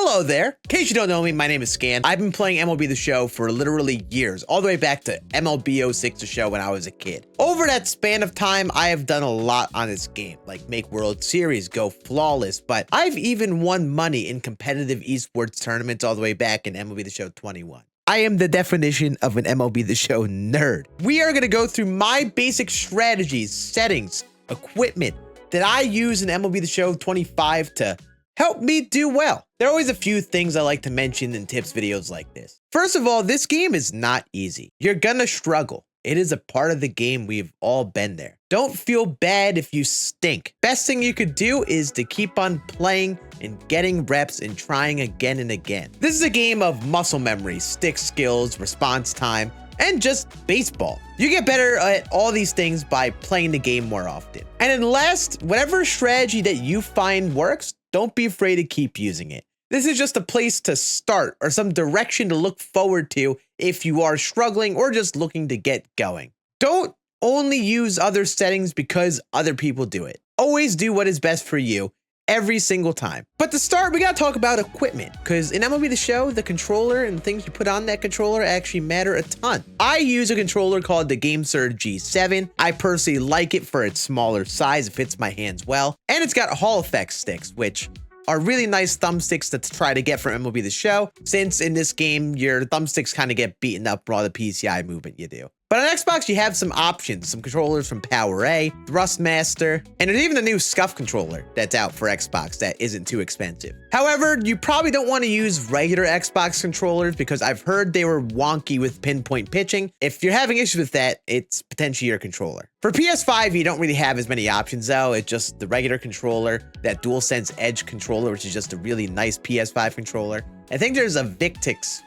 Hello there. In case you don't know me, my name is Scan. I've been playing MLB The Show for literally years, all the way back to MLB 06 The Show when I was a kid. Over that span of time, I have done a lot on this game, like make World Series go flawless, but I've even won money in competitive esports tournaments all the way back in MLB The Show 21. I am the definition of an MLB The Show nerd. We are going to go through my basic strategies, settings, equipment that I use in MLB The Show 25 to help me do well. There are always a few things I like to mention in tips videos like this. First of all, this game is not easy. You're gonna struggle. It is a part of the game. We've all been there. Don't feel bad if you stink. Best thing you could do is to keep on playing and getting reps and trying again and again. This is a game of muscle memory, stick skills, response time, and just baseball. You get better at all these things by playing the game more often. And then last, whatever strategy that you find works, don't be afraid to keep using it. This is just a place to start or some direction to look forward to if you are struggling or just looking to get going. Don't only use other settings because other people do it. Always do what is best for you every single time. But to start, we gotta talk about equipment, because in MLB The Show, the controller and the things you put on that controller actually matter a ton. I use a controller called the GameSurge G7. I personally like it for its smaller size. It fits my hands well. And it's got Hall effect sticks, which are really nice thumbsticks to try to get from MLB The Show, since in this game, your thumbsticks kind of get beaten up for all the PCI movement you do. But on Xbox, you have some options, some controllers from PowerA, Thrustmaster, and there's even a new Scuff controller that's out for Xbox that isn't too expensive. However, you probably don't want to use regular Xbox controllers because I've heard they were wonky with pinpoint pitching. If you're having issues with that, it's potentially your controller. For PS5, you don't really have as many options though. It's just the regular controller, that DualSense Edge controller, which is just a really nice PS5 controller. I think there's a Victress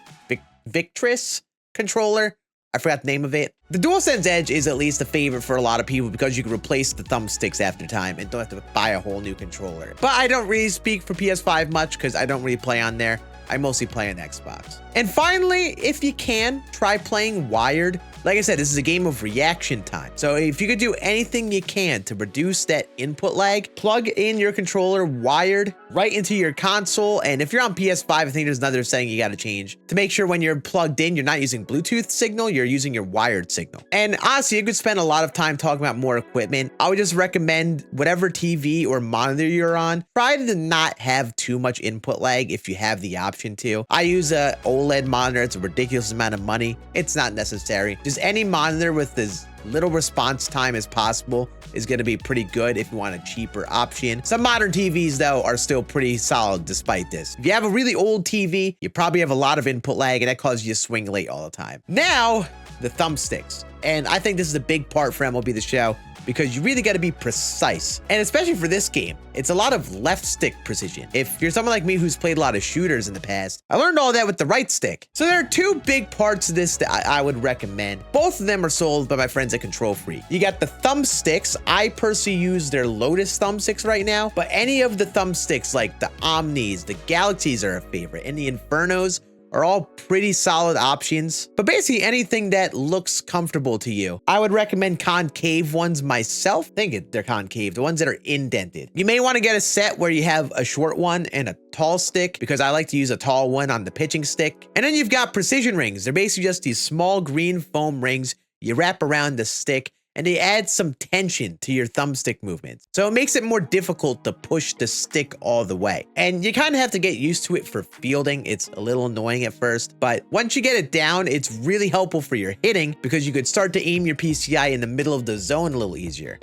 controller. I forgot the name of it. The DualSense Edge is at least a favorite for a lot of people because you can replace the thumbsticks after time and don't have to buy a whole new controller. But I don't really speak for PS5 much because I don't really play on there. I mostly play on Xbox. And finally, if you can, try playing wired. Like I said, this is a game of reaction time. So if you could do anything you can to reduce that input lag, plug in your controller wired right into your console. And if you're on PS5, I think there's another setting you got to change to make sure when you're plugged in, you're not using Bluetooth signal, you're using your wired signal. And honestly, you could spend a lot of time talking about more equipment. I would just recommend whatever TV or monitor you're on, try to not have too much input lag if you have the option to. I use a OLED monitor. It's a ridiculous amount of money. It's not necessary. Just any monitor with as little response time as possible is going to be pretty good if you want a cheaper option. Some modern TVs though are still pretty solid despite this. If you have a really old TV, you probably have a lot of input lag and that causes you to swing late all the time. Now, the thumbsticks. And I think this is a big part for MLB The Show because you really got to be precise. And especially for this game, it's a lot of left stick precision. If you're someone like me who's played a lot of shooters in the past, I learned all that with the right stick. So there are two big parts of this that I would recommend. Both of them are sold by my friends at Control Freak. You got the thumbsticks. I personally use their Lotus thumbsticks right now, but any of the thumbsticks like the Omnis, the Galaxies are a favorite, and the Infernos are all pretty solid options. But basically anything that looks comfortable to you. I would recommend concave ones myself. They're concave, the ones that are indented. You may want to get a set where you have a short one and a tall stick, because I like to use a tall one on the pitching stick. And then you've got precision rings. They're basically just these small green foam rings you wrap around the stick, and they add some tension to your thumbstick movements. So it makes it more difficult to push the stick all the way. And you kind of have to get used to it for fielding. It's a little annoying at first, but once you get it down, it's really helpful for your hitting because you could start to aim your PCI in the middle of the zone a little easier.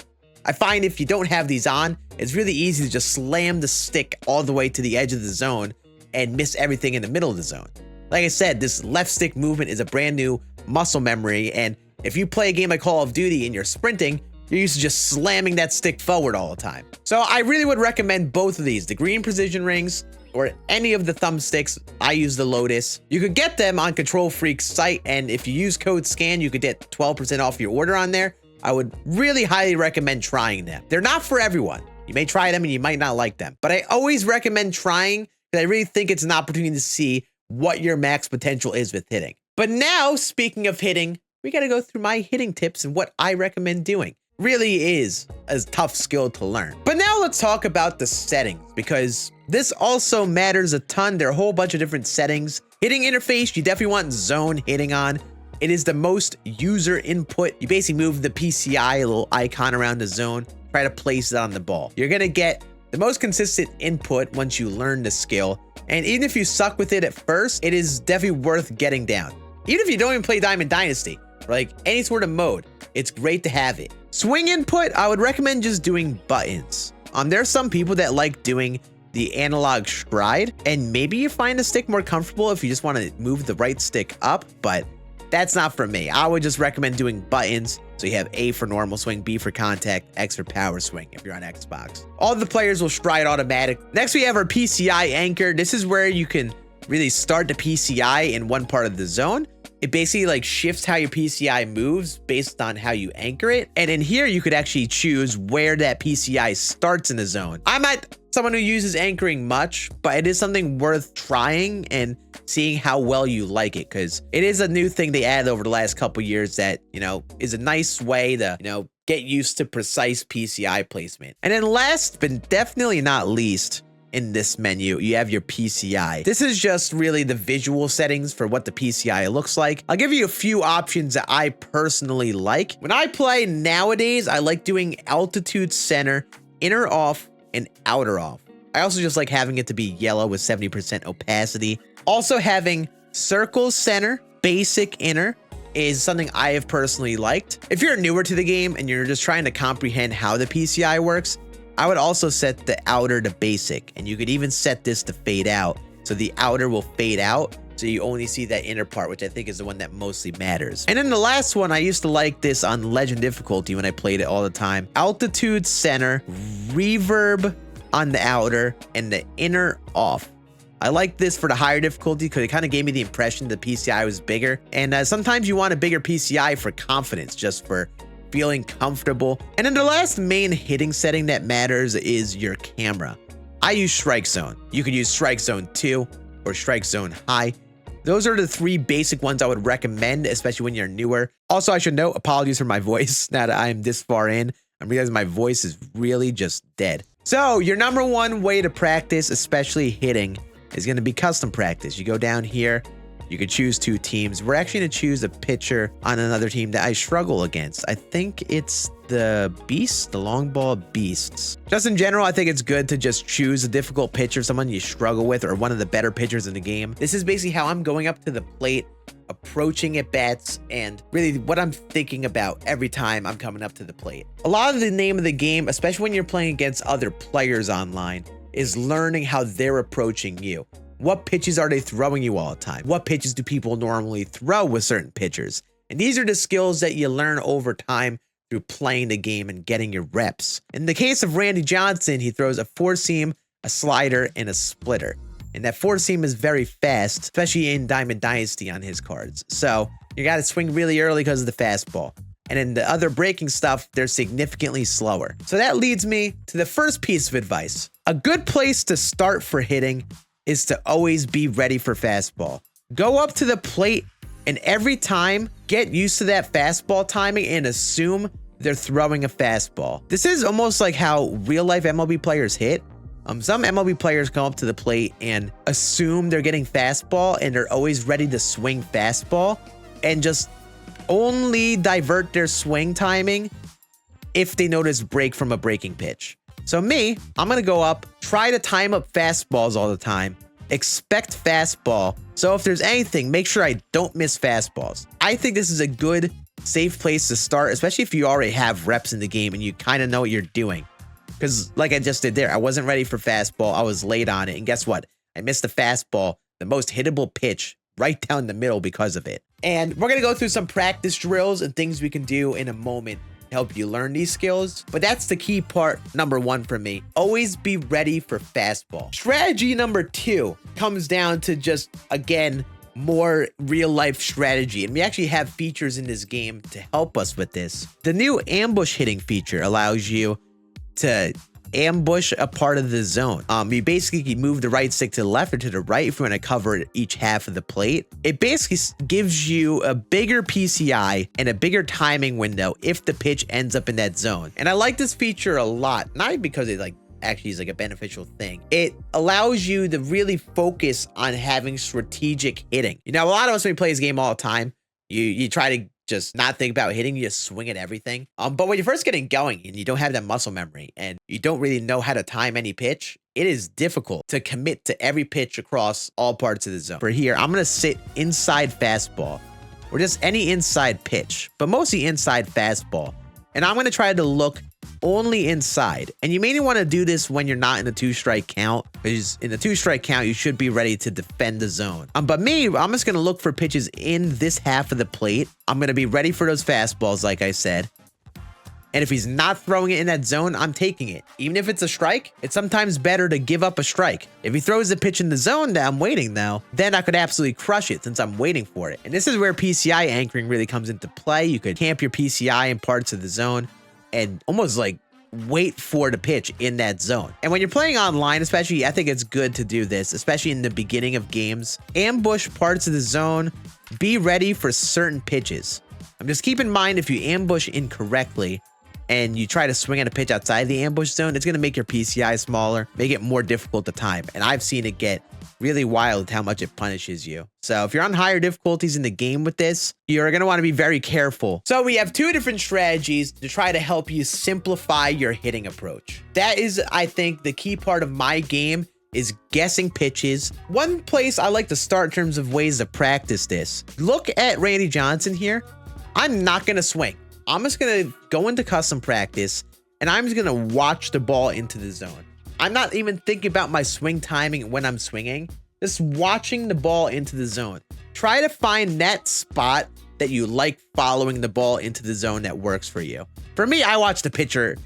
I find if you don't have these on, it's really easy to just slam the stick all the way to the edge of the zone and miss everything in the middle of the zone. Like I said, this left stick movement is a brand new muscle memory, and if you play a game like Call of Duty and you're sprinting, you're used to just slamming that stick forward all the time. So I really would recommend both of these, the green precision rings or any of the thumbsticks. I use the Lotus. You could get them on Control Freak's site, and if you use code SCAN, you could get 12% off your order on there. I would really highly recommend trying them. They're not for everyone. You may try them and you might not like them, but I always recommend trying because I really think it's an opportunity to see what your max potential is with hitting. But now, speaking of hitting, we got to go through my hitting tips and what I recommend doing. Really is a tough skill to learn. But now let's talk about the settings, because This also matters a ton. There are a whole bunch of different settings. Hitting interface, you definitely want zone hitting on. It is the most user input. You basically move the PCI, a little icon around the zone, try to place it on the ball. You're gonna get the most consistent input once you learn the skill. And even if you suck with it at first, it is definitely worth getting down. Even if you don't even play Diamond Dynasty, or like any sort of mode, it's great to have it. Swing input, I would recommend just doing buttons. There are some people that like doing the analog stride, and maybe you find the stick more comfortable if you just want to move the right stick up, but that's not for me. I would just recommend doing buttons. So you have A for normal swing, B for contact, X for power swing if you're on Xbox. All the players will stride automatic. Next, we have our PCI anchor. This is where you can really start the PCI in one part of the zone. It basically like shifts how your PCI moves based on how you anchor it. And in here, you could actually choose where that PCI starts in the zone. I'm not someone who uses anchoring much, but it is something worth trying and seeing how well you like it, because it is a new thing they added over the last couple years that, you know, is a nice way to, you know, get used to precise PCI placement. And then last, but definitely not least, in this menu, you have your PCI. This is just really the visual settings for what the PCI looks like. I'll give you a few options that I personally like. When I play nowadays, I like doing altitude center, inner off, and outer off. I also just like having it to be yellow with 70% opacity. Also having circle center, basic inner is something I have personally liked. If you're newer to the game and you're just trying to comprehend how the PCI works, I would also set the outer to basic, and you could even set this to fade out. So the outer will fade out, so you only see that inner part, which I think is the one that mostly matters. And then the last one, I used to like this on legend difficulty when I played it all the time. Altitude center, reverb on the outer, and the inner off. I like this for the higher difficulty because it kind of gave me the impression the PCI was bigger. And sometimes you want a bigger PCI for confidence, just for feeling comfortable. And then the last main hitting setting that matters is your camera. I use Strike Zone. You could use Strike Zone 2 or Strike Zone High. Those are the three basic ones I would recommend, especially when you're newer. Also, I should note, apologies for my voice now that I'm this far in. I'm realizing my voice is really just dead. So your number one way to practice, especially hitting, is going to be custom practice. You go down here. You could choose two teams. We're actually going to choose a pitcher on another team that I struggle against. I think it's the Beasts, the long ball Beasts. Just in general, I think it's good to just choose a difficult pitcher, someone you struggle with, or one of the better pitchers in the game. This is basically how I'm going up to the plate, approaching at bats, and really what I'm thinking about every time I'm coming up to the plate. A lot of the name of the game, especially when you're playing against other players online, is learning how they're approaching you. What pitches are they throwing you all the time? What pitches do people normally throw with certain pitchers? And these are the skills that you learn over time through playing the game and getting your reps. In the case of Randy Johnson, he throws a four seam, a slider, and a splitter. And that four seam is very fast, especially in Diamond Dynasty on his cards. So you got to swing really early because of the fastball. And in the other breaking stuff, they're significantly slower. So that leads me to the first piece of advice. A good place to start for hitting is to always be ready for fastball. Go up to the plate and every time get used to that fastball timing and assume they're throwing a fastball. This is almost like how real life MLB players hit. Some MLB players come up to the plate and assume they're getting fastball and they're always ready to swing fastball and just only divert their swing timing if they notice break from a breaking pitch. So me, I'm going to go up, try to time up fastballs all the time, expect fastball. So if there's anything, make sure I don't miss fastballs. I think this is a good, safe place to start, especially if you already have reps in the game and you kind of know what you're doing. Because like I just did there, I wasn't ready for fastball. I was late on it. And guess what? I missed the fastball, the most hittable pitch, right down the middle because of it. And we're going to go through some practice drills and things we can do in a moment to help you learn these skills. But that's the key part, number one for me. Always be ready for fastball. Strategy number two comes down to just, again, more real life strategy. And we actually have features in this game to help us with this. The new ambush hitting feature allows you to ambush a part of the zone. You basically can move the right stick to the left or to the right if you want to cover each half of the plate. It basically gives you a bigger PCI and a bigger timing window if the pitch ends up in that zone. And I like this feature a lot, not because it like actually is like a beneficial thing. It allows you to really focus on having strategic hitting. You know, a lot of us, when we play this game all the time, you try to just not think about hitting, you just swing at everything. But when you're first getting going and you don't have that muscle memory and you don't really know how to time any pitch, it is difficult to commit to every pitch across all parts of the zone. For here, I'm gonna sit inside fastball or just any inside pitch, but mostly inside fastball. And I'm gonna try to look only inside. And you may want to do this when you're not in the 2-strike count, because in the 2-strike count, you should be ready to defend the zone. But me, I'm just going to look for pitches in this half of the plate. I'm going to be ready for those fastballs, like I said. And if he's not throwing it in that zone, I'm taking it. Even if it's a strike, it's sometimes better to give up a strike. If he throws the pitch in the zone that I'm waiting now, then I could absolutely crush it since I'm waiting for it. And this is where PCI anchoring really comes into play. You could camp your PCI in parts of the zone and almost like wait for the pitch in that zone. And when you're playing online, especially, I think it's good to do this, especially in the beginning of games. Ambush parts of the zone, be ready for certain pitches. Just keep in mind, if you ambush incorrectly and you try to swing at a pitch outside the ambush zone, it's going to make your PCI smaller, make it more difficult to time. And I've seen it get really wild how much it punishes you. So if you're on higher difficulties in the game with this, you're going to want to be very careful. So we have 2 different strategies to try to help you simplify your hitting approach. That is, I think, the key part of my game is guessing pitches. One place I like to start in terms of ways to practice this. Look at Randy Johnson here. I'm not going to swing. I'm just going to go into custom practice and I'm just going to watch the ball into the zone. I'm not even thinking about my swing timing when I'm swinging, just watching the ball into the zone. Try to find that spot that you like following the ball into the zone that works for you. For me, I watch the pitcher's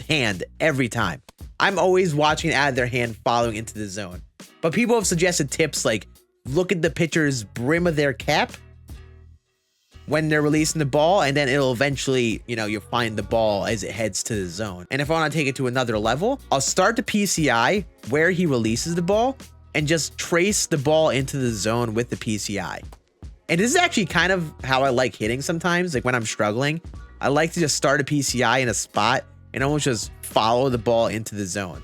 hand every time. I'm always watching it out of their hand following into the zone. But people have suggested tips like look at the pitcher's brim of their cap when they're releasing the ball, and then it'll eventually, you know, you'll find the ball as it heads to the zone. And if I want to take it to another level, I'll start the PCI where he releases the ball and just trace the ball into the zone with the PCI. And this is actually kind of how I like hitting sometimes. Like when I'm struggling, I like to just start a PCI in a spot and almost just follow the ball into the zone.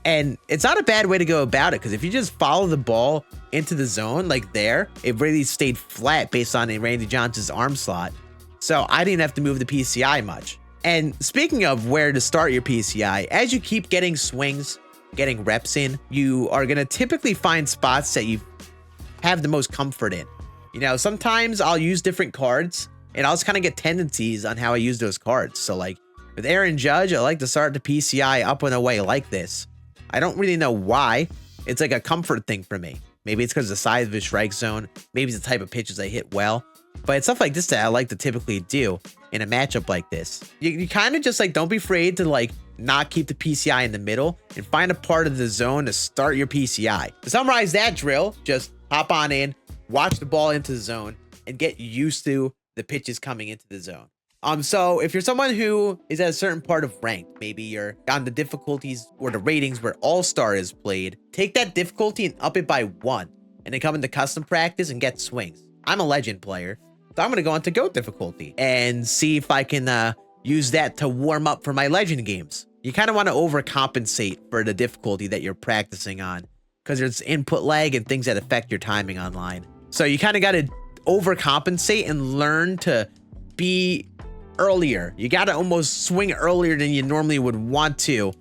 And it's not a bad way to go about it, because if you just follow the ball into the zone like there, it really stayed flat based on Randy Johnson's arm slot. So I didn't have to move the PCI much. And speaking of where to start your PCI, as you keep getting swings, getting reps in, you are going to typically find spots that you have the most comfort in. You know, sometimes I'll use different cards and I'll just kind of get tendencies on how I use those cards. So like with Aaron Judge, I like to start the PCI up and away like this. I don't really know why. It's like a comfort thing for me. Maybe it's because of the size of his strike zone. Maybe it's the type of pitches I hit well. But it's stuff like this that I like to typically do in a matchup like this. You kind of just like, don't be afraid to like not keep the PCI in the middle and find a part of the zone to start your PCI. To summarize that drill, just hop on in, watch the ball into the zone, and get used to the pitches coming into the zone. So if you're someone who is at a certain part of rank, maybe you're on the difficulties or the ratings where All-Star is played, take that difficulty and up it by 1, and then come into custom practice and get swings. I'm a legend player, so I'm going to go into GOAT difficulty and see if I can use that to warm up for my legend games. You kind of want to overcompensate for the difficulty that you're practicing on, because there's input lag and things that affect your timing online. So you kind of got to overcompensate and learn to be earlier. You got to almost swing earlier than you normally would want to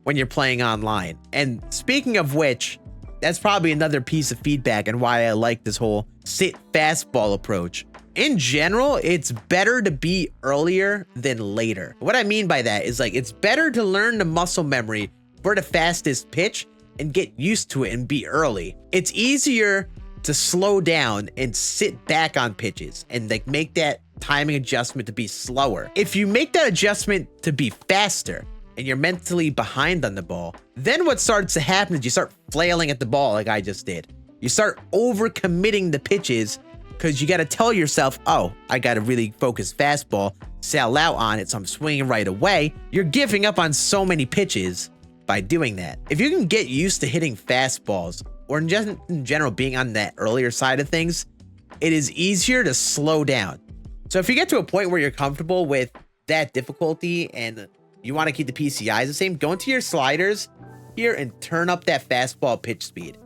when you're playing online. And speaking of which, that's probably another piece of feedback and why I like this whole sit fastball approach. In general, it's better to be earlier than later. What I mean by that is like, it's better to learn the muscle memory for the fastest pitch and get used to it and be early. It's easier to slow down and sit back on pitches and like make that timing adjustment to be slower. If you make that adjustment to be faster and you're mentally behind on the ball, then what starts to happen is you start flailing at the ball like I just did. You start overcommitting the pitches because you got to tell yourself, oh, I got to really focus fastball, sell out on it, so I'm swinging right away. You're giving up on so many pitches by doing that. If you can get used to hitting fastballs, or just in general being on that earlier side of things, it is easier to slow down. So if you get to a point where you're comfortable with that difficulty and you want to keep the PCIs the same, go into your sliders here and turn up that fastball pitch speed.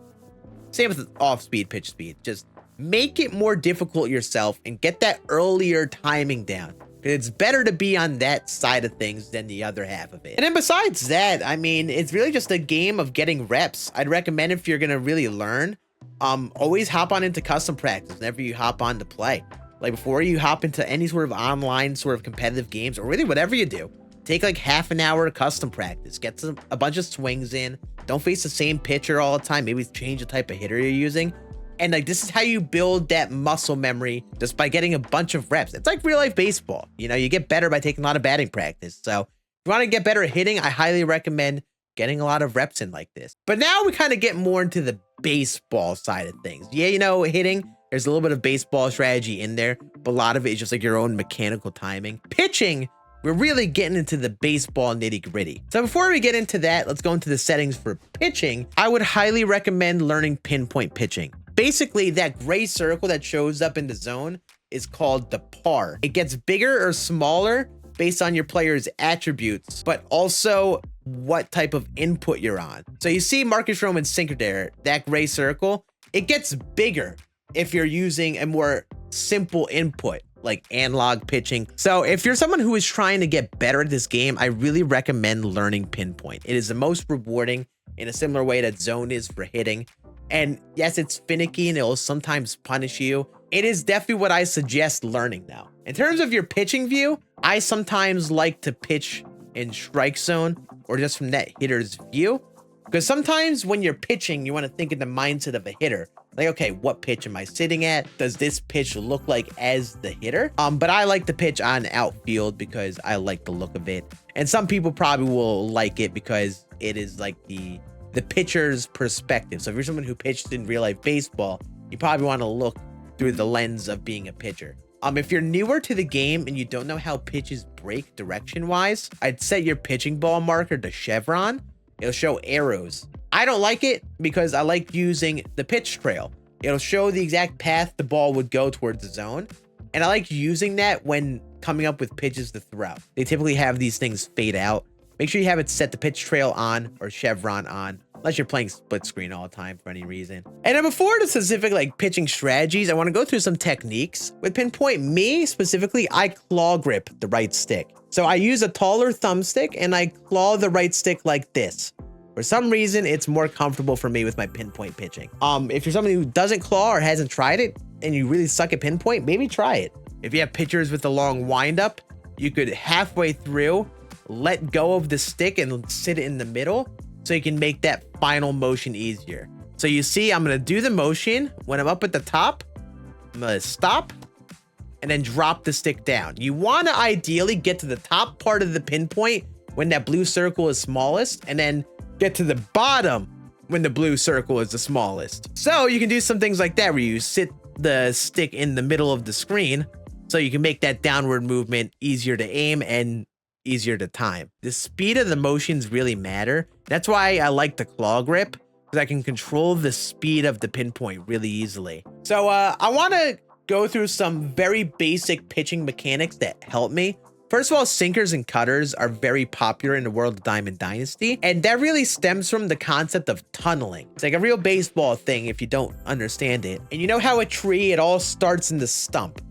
Same with the off-speed pitch speed. Just make it more difficult yourself and get that earlier timing down. It's better to be on that side of things than the other half of it. And then besides that, I mean, it's really just a game of getting reps. I'd recommend if you're going to really learn, always hop on into custom practice whenever you hop on to play. Like before you hop into any sort of online sort of competitive games or really whatever you do, take like half an hour of custom practice, get a bunch of swings in. Don't face the same pitcher all the time. Maybe change the type of hitter you're using. And like, this is how you build that muscle memory, just by getting a bunch of reps. It's like real life baseball. You know, you get better by taking a lot of batting practice. So if you want to get better at hitting, I highly recommend getting a lot of reps in like this. But now we kind of get more into the baseball side of things. Yeah, you know, hitting, there's a little bit of baseball strategy in there, but a lot of it is just like your own mechanical timing. Pitching, we're really getting into the baseball nitty gritty. So before we get into that, let's go into the settings for pitching. I would highly recommend learning pinpoint pitching. Basically, that gray circle that shows up in the zone is called the par. It gets bigger or smaller based on your player's attributes, but also what type of input you're on. So you see Marcus Stroman's sinker there, that gray circle, it gets bigger if you're using a more simple input like analog pitching. So if you're someone who is trying to get better at this game, I really recommend learning pinpoint. It is the most rewarding in a similar way that zone is for hitting. And yes, it's finicky and it'll sometimes punish you. It is definitely what I suggest learning now. In terms of your pitching view, I sometimes like to pitch in strike zone or just from that hitter's view. Because sometimes when you're pitching, you want to think in the mindset of a hitter. Like, okay, what pitch am I sitting at? Does this pitch look like as the hitter? But I like to pitch on outfield because I like the look of it. And some people probably will like it because it is like the pitcher's perspective. So if you're someone who pitched in real life baseball, you probably want to look through the lens of being a pitcher. If you're newer to the game and you don't know how pitches break direction wise, I'd set your pitching ball marker to chevron. It'll show arrows. I don't like it because I like using the pitch trail. It'll show the exact path the ball would go towards the zone. And I like using that when coming up with pitches to throw. They typically have these things fade out. Make sure you have it set the pitch trail on or chevron on, unless you're playing split screen all the time for any reason. And then before the specific like pitching strategies, I want to go through some techniques. With pinpoint, me specifically, I claw grip the right stick. So I use a taller thumbstick and I claw the right stick like this. For some reason, it's more comfortable for me with my pinpoint pitching. If you're somebody who doesn't claw or hasn't tried it and you really suck at pinpoint, maybe try it. If you have pitchers with a long windup, you could halfway through let go of the stick and sit it in the middle so you can make that final motion easier. So you see, I'm gonna do the motion. When I'm up at the top, I'm gonna stop and then drop the stick down. You wanna ideally get to the top part of the pinpoint when that blue circle is smallest, and then get to the bottom when the blue circle is the smallest. So you can do some things like that where you sit the stick in the middle of the screen so you can make that downward movement easier to aim and easier to time. The speed of the motions really matter. That's why I like the claw grip, because I can control the speed of the pinpoint really easily. So I want to go through some very basic pitching mechanics that help me. First of all, sinkers and cutters are very popular in the world of Diamond Dynasty, and that really stems from the concept of tunneling. It's like a real baseball thing if you don't understand it. And you know how a tree, it all starts in the stump,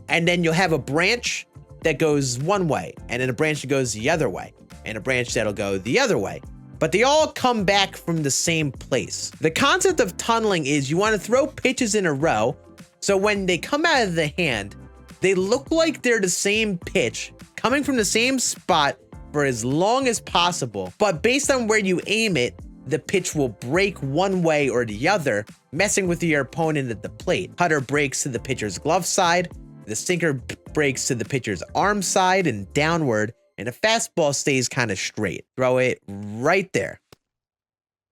and then you'll have a branch that goes one way, and then a branch that goes the other way, and a branch that'll go the other way. But they all come back from the same place. The concept of tunneling is you want to throw pitches in a row, so when they come out of the hand, they look like they're the same pitch, coming from the same spot for as long as possible. But based on where you aim it, the pitch will break one way or the other, messing with your opponent at the plate. Cutter breaks to the pitcher's glove side, the sinker breaks to the pitcher's arm side and downward, and the fastball stays kind of straight. Throw it right there.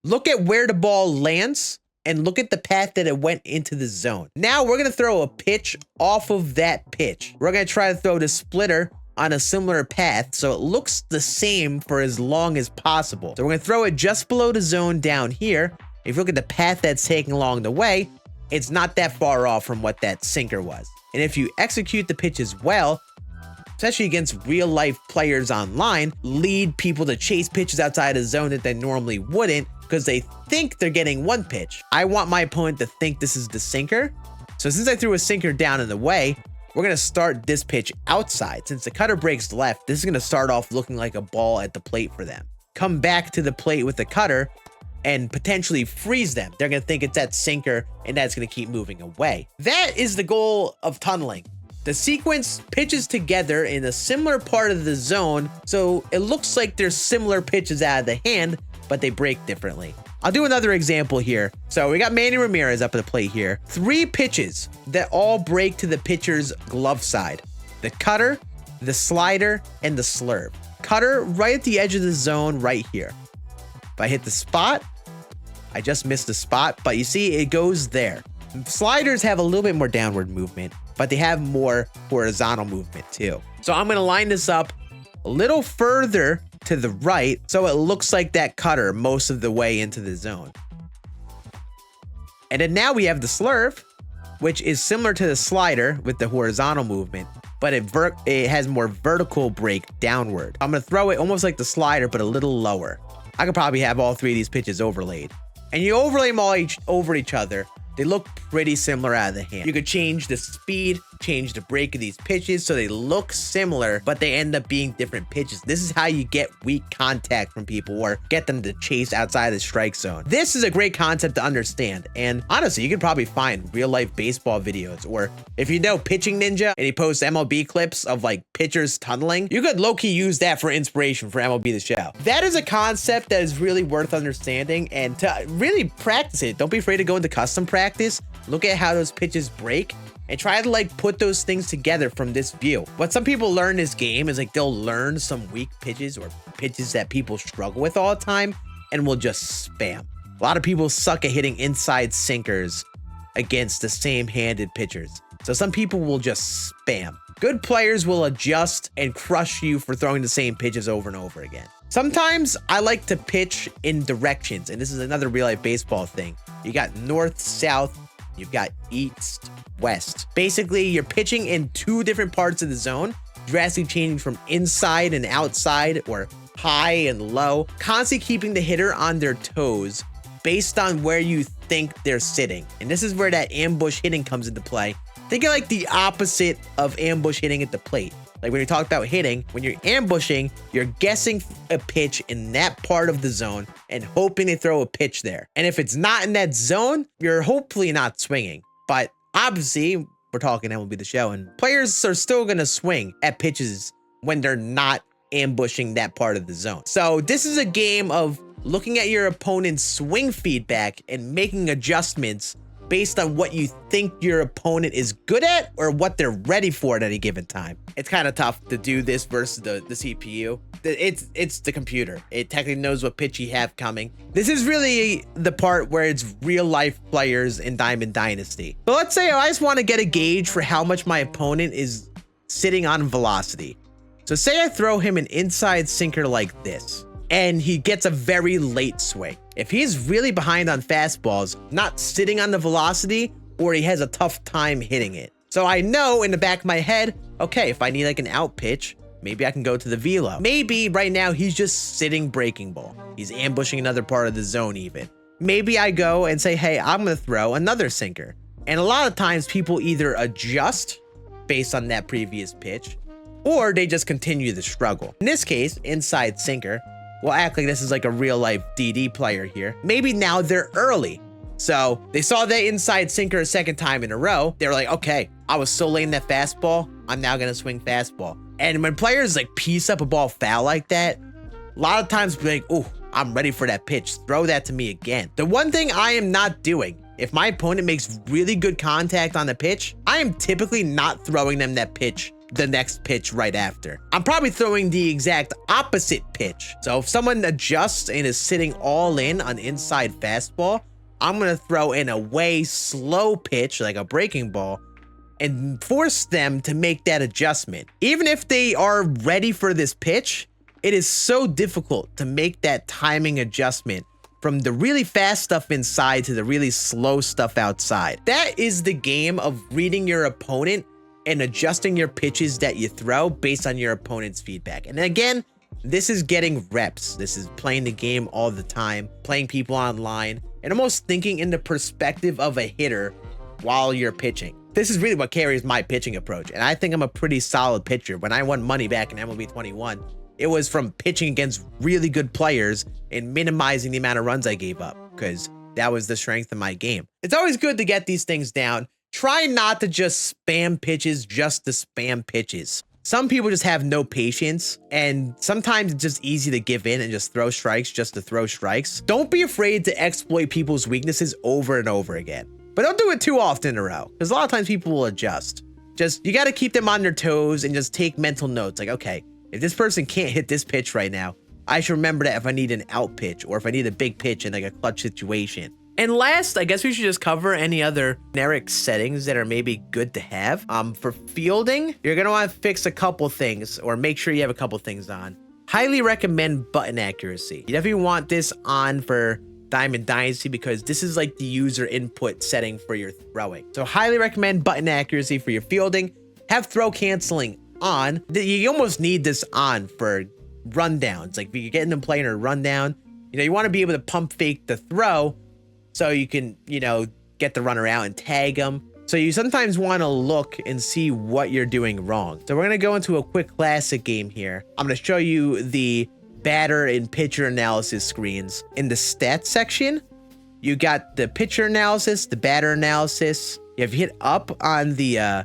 Look at where the ball lands and look at the path that it went into the zone. Now we're going to throw a pitch off of that pitch. We're going to try to throw the splitter on a similar path so it looks the same for as long as possible. So we're going to throw it just below the zone down here. If you look at the path that's taking along the way, it's not that far off from what that sinker was. And if you execute the pitches well, especially against real life players online, lead people to chase pitches outside of the zone that they normally wouldn't because they think they're getting one pitch. I want my opponent to think this is the sinker. So since I threw a sinker down in the way, we're going to start this pitch outside. Since the cutter breaks left, this is going to start off looking like a ball at the plate for them. Come back to the plate with the cutter and potentially freeze them. They're going to think it's that sinker, and that's going to keep moving away. That is the goal of tunneling. The sequence pitches together in a similar part of the zone, so it looks like there's similar pitches out of the hand, but they break differently. I'll do another example here. So we got Manny Ramirez up at the plate here. 3 pitches that all break to the pitcher's glove side. The cutter, the slider, and the slurve. Cutter right at the edge of the zone right here. If I hit the spot, I just missed the spot, but you see it goes there. Sliders have a little bit more downward movement, but they have more horizontal movement too. So I'm gonna line this up a little further to the right so it looks like that cutter most of the way into the zone. And then now we have the slurve, which is similar to the slider with the horizontal movement, but it has more vertical break downward. I'm gonna throw it almost like the slider, but a little lower. I could probably have all 3 of these pitches overlaid. And you overlay them all over each other, they look pretty similar out of the hand. You could change the speed, change the break of these pitches so they look similar, but they end up being different pitches. This is how you get weak contact from people or get them to chase outside the strike zone. This is a great concept to understand. And honestly, you can probably find real life baseball videos, or if you know Pitching Ninja and he posts MLB clips of like pitchers tunneling, you could low-key use that for inspiration for MLB The Show. That is a concept that is really worth understanding, and to really practice it, don't be afraid to go into custom practice. Look at how those pitches break and try to like put those things together from this view. What some people learn in this game is like they'll learn some weak pitches or pitches that people struggle with all the time and will just spam. A lot of people suck at hitting inside sinkers against the same handed pitchers. So some people will just spam. Good players will adjust and crush you for throwing the same pitches over and over again. Sometimes I like to pitch in directions, and this is another real life baseball thing. You got north, south, you've got east, west. Basically, you're pitching in 2 different parts of the zone, drastically changing from inside and outside or high and low, constantly keeping the hitter on their toes based on where you think they're sitting. And this is where that ambush hitting comes into play. Think of like the opposite of ambush hitting at the plate. Like when you talk about hitting, when you're ambushing, you're guessing a pitch in that part of the zone and hoping to throw a pitch there. And if it's not in that zone, you're hopefully not swinging. But obviously, we're talking MLB The Show, and players are still going to swing at pitches when they're not ambushing that part of the zone. So this is a game of looking at your opponent's swing feedback and making adjustments based on what you think your opponent is good at or what they're ready for at any given time. It's kind of tough to do this versus the CPU. It's the computer. It technically knows what pitch you have coming. This is really the part where it's real life players in Diamond Dynasty. So let's say I just want to get a gauge for how much my opponent is sitting on velocity. So say I throw him an inside sinker like this, and he gets a very late swing. If he's really behind on fastballs, not sitting on the velocity, or he has a tough time hitting it. So I know in the back of my head, okay, if I need like an out pitch, maybe I can go to the velo. Maybe right now he's just sitting breaking ball. He's ambushing another part of the zone even. Maybe I go and say, hey, I'm gonna throw another sinker. And a lot of times people either adjust based on that previous pitch, or they just continue the struggle. In this case, inside sinker, we'll act like this is like a real life DD player here. Maybe now they're early. So they saw that inside sinker a second time in a row. They were like, okay, I was so late in that fastball, I'm now gonna swing fastball. And when players like piece up a ball foul like that, a lot of times be like, oh, I'm ready for that pitch. Throw that to me again. The one thing I am not doing, if my opponent makes really good contact on the pitch, I am typically not throwing them that pitch the next pitch right after. I'm probably throwing the exact opposite pitch. So if someone adjusts and is sitting all in on inside fastball, I'm gonna throw in a way slow pitch, like a breaking ball, and force them to make that adjustment. Even if they are ready for this pitch, it is so difficult to make that timing adjustment from the really fast stuff inside to the really slow stuff outside. That is the game of reading your opponent and adjusting your pitches that you throw based on your opponent's feedback. And again, this is getting reps. This is playing the game all the time, playing people online, and almost thinking in the perspective of a hitter while you're pitching. This is really what carries my pitching approach, and I think I'm a pretty solid pitcher. When I won money back in MLB 21, it was from pitching against really good players and minimizing the amount of runs I gave up, because that was the strength of my game. It's always good to get these things down. Try not to just spam pitches just to spam pitches. Some people just have no patience, and sometimes it's just easy to give in and just throw strikes just to throw strikes. Don't be afraid to exploit people's weaknesses over and over again. But don't do it too often in a row, because a lot of times people will adjust. You got to keep them on their toes and just take mental notes. Like, okay, if this person can't hit this pitch right now, I should remember that if I need an out pitch or if I need a big pitch in like a clutch situation. And last, I guess we should just cover any other generic settings that are maybe good to have. For fielding, you're going to want to fix a couple things, or make sure you have a couple things on. Highly recommend button accuracy. You definitely want this on for Diamond Dynasty, because this is like the user input setting for your throwing. So highly recommend button accuracy for your fielding. Have throw canceling on. You almost need this on for rundowns. Like if you're getting them playing a rundown, you want to be able to pump fake the throw so you can, get the runner out and tag them. So you sometimes want to look and see what you're doing wrong. So we're going to go into a quick classic game here. I'm going to show you the batter and pitcher analysis screens. In the stats section, you got the pitcher analysis, the batter analysis. If you hit up on the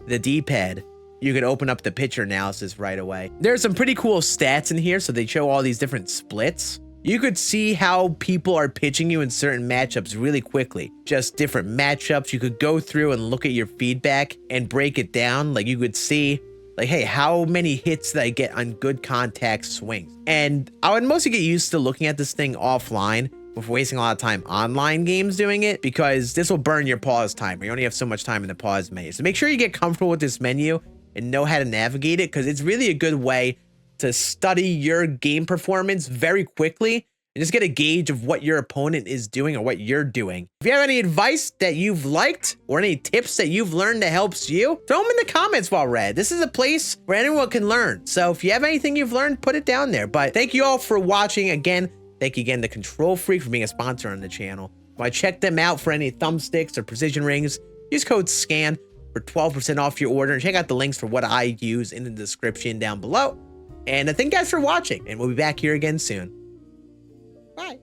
D-pad, you can open up the pitcher analysis right away. There's some pretty cool stats in here. So they show all these different splits. You could see how people are pitching you in certain matchups really quickly. Just different matchups. You could go through and look at your feedback and break it down. Like you could see, like, hey, how many hits did I get on good contact swings? And I would mostly get used to looking at this thing offline before wasting a lot of time online games doing it, because this will burn your pause time. You only have so much time in the pause menu. So make sure you get comfortable with this menu and know how to navigate it, because it's really a good way to study your game performance very quickly and just get a gauge of what your opponent is doing or what you're doing. If you have any advice that you've liked or any tips that you've learned that helps you, throw them in the comments while we're at it. This is a place where anyone can learn. So if you have anything you've learned, put it down there. But thank you all for watching. Again, thank you again to Control Freak for being a sponsor on the channel. When I check them out for any thumbsticks or precision rings, use code SCAN for 12% off your order. And check out the links for what I use in the description down below. And thank you guys for watching, and we'll be back here again soon. Bye.